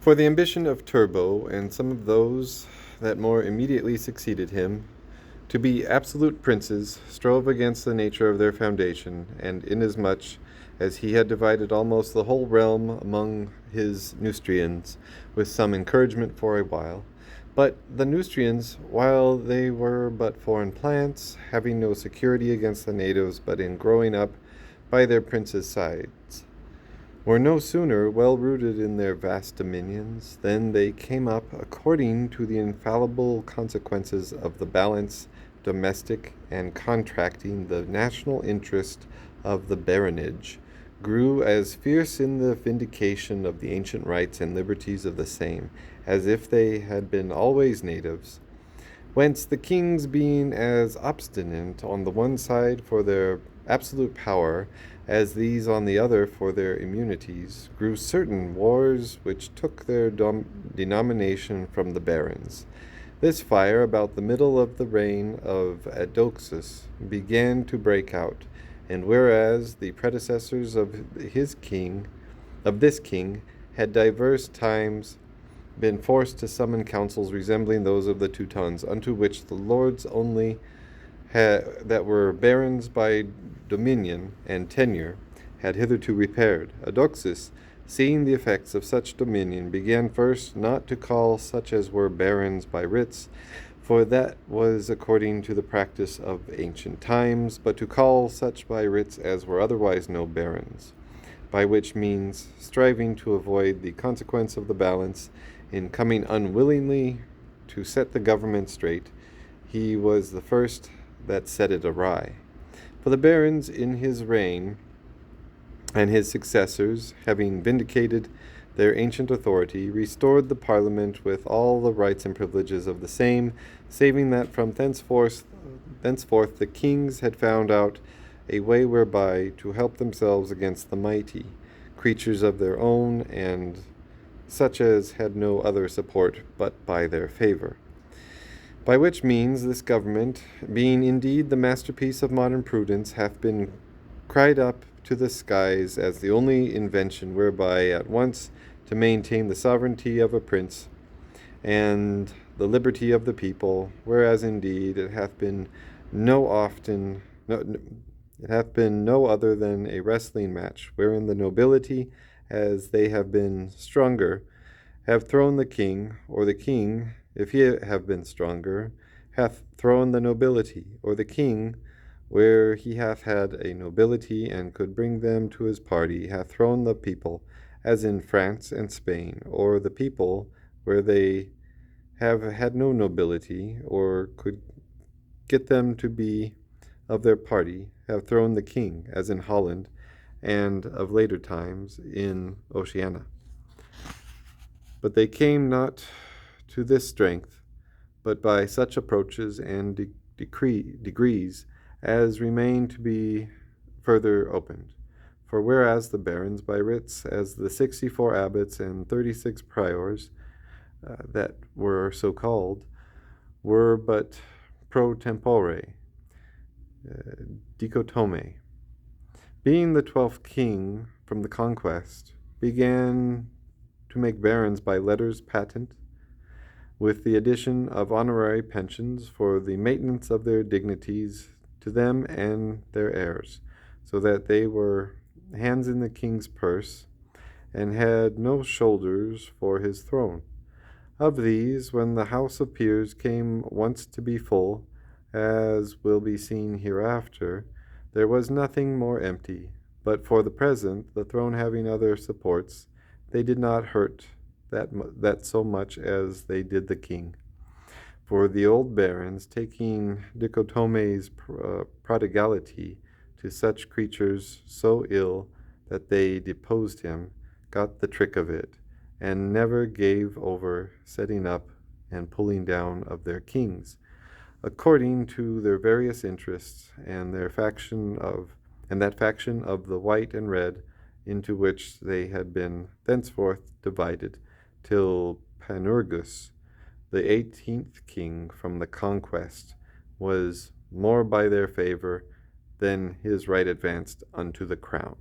For the ambition of Turbo and some of those that more immediately succeeded him, to be absolute princes, strove against the nature of their foundation, and inasmuch as he had divided almost the whole realm among his Neustrians, with some encouragement for a while. But the Neustrians, while they were but foreign plants, having no security against the natives but in growing up by their princes' sides, were no sooner well rooted in their vast dominions than they came up according to the infallible consequences of the balance domestic and contracting the national interest of the baronage, grew as fierce in the vindication of the ancient rights and liberties of the same, as if they had been always natives. Whence the kings being as obstinate on the one side for their absolute power, as these on the other for their immunities, grew certain wars which took their denomination from the barons. This fire, about the middle of the reign of Adoxus, began to break out, and whereas the predecessors of this king, had divers times been forced to summon councils resembling those of the Teutons, unto which the lords only that were barons by dominion and tenure had hitherto repaired. Adoxus, seeing the effects of such dominion, began first not to call such as were barons by writs, for that was according to the practice of ancient times, but to call such by writs as were otherwise no barons, by which means, striving to avoid the consequence of the balance, in coming unwillingly to set the government straight, he was the first that set it awry. For the barons in his reign and his successors, having vindicated their ancient authority, restored the Parliament with all the rights and privileges of the same, saving that from thenceforth the kings had found out a way whereby to help themselves against the mighty, creatures of their own, and such as had no other support but by their favor. By which means this government, being indeed the masterpiece of modern prudence, hath been cried up to the skies as the only invention whereby at once to maintain the sovereignty of a prince and the liberty of the people, whereas indeed it hath been no other than a wrestling match, wherein the nobility, as they have been stronger, have thrown the king, or the king, if he have been stronger, hath thrown the nobility, or the king, where he hath had a nobility and could bring them to his party, hath thrown the people, as in France and Spain, or the people, where they have had no nobility, or could get them to be of their party, have thrown the king, as in Holland, and of later times in Oceana. But they came not to this strength, but by such approaches and degrees as remain to be further opened. For whereas the barons by writs, as the 64 abbots and 36 priors that were so called, were but pro tempore, dichotome, being the 12th king from the conquest, began to make barons by letters patent, with the addition of honorary pensions for the maintenance of their dignities to them and their heirs, so that they were hands in the king's purse, and had no shoulders for his throne. Of these, when the House of Peers came once to be full, as will be seen hereafter, there was nothing more empty, but for the present, the throne having other supports, they did not hurt that so much as they did the king. For the old barons, taking Dichotome's prodigality to such creatures so ill that they deposed him, got the trick of it, and never gave over setting up and pulling down of their kings, according to their various interests, and that faction of the white and red, into which they had been thenceforth divided, till Panurgus, the 18th king from the conquest, was more by their favor than his right advanced unto the crown.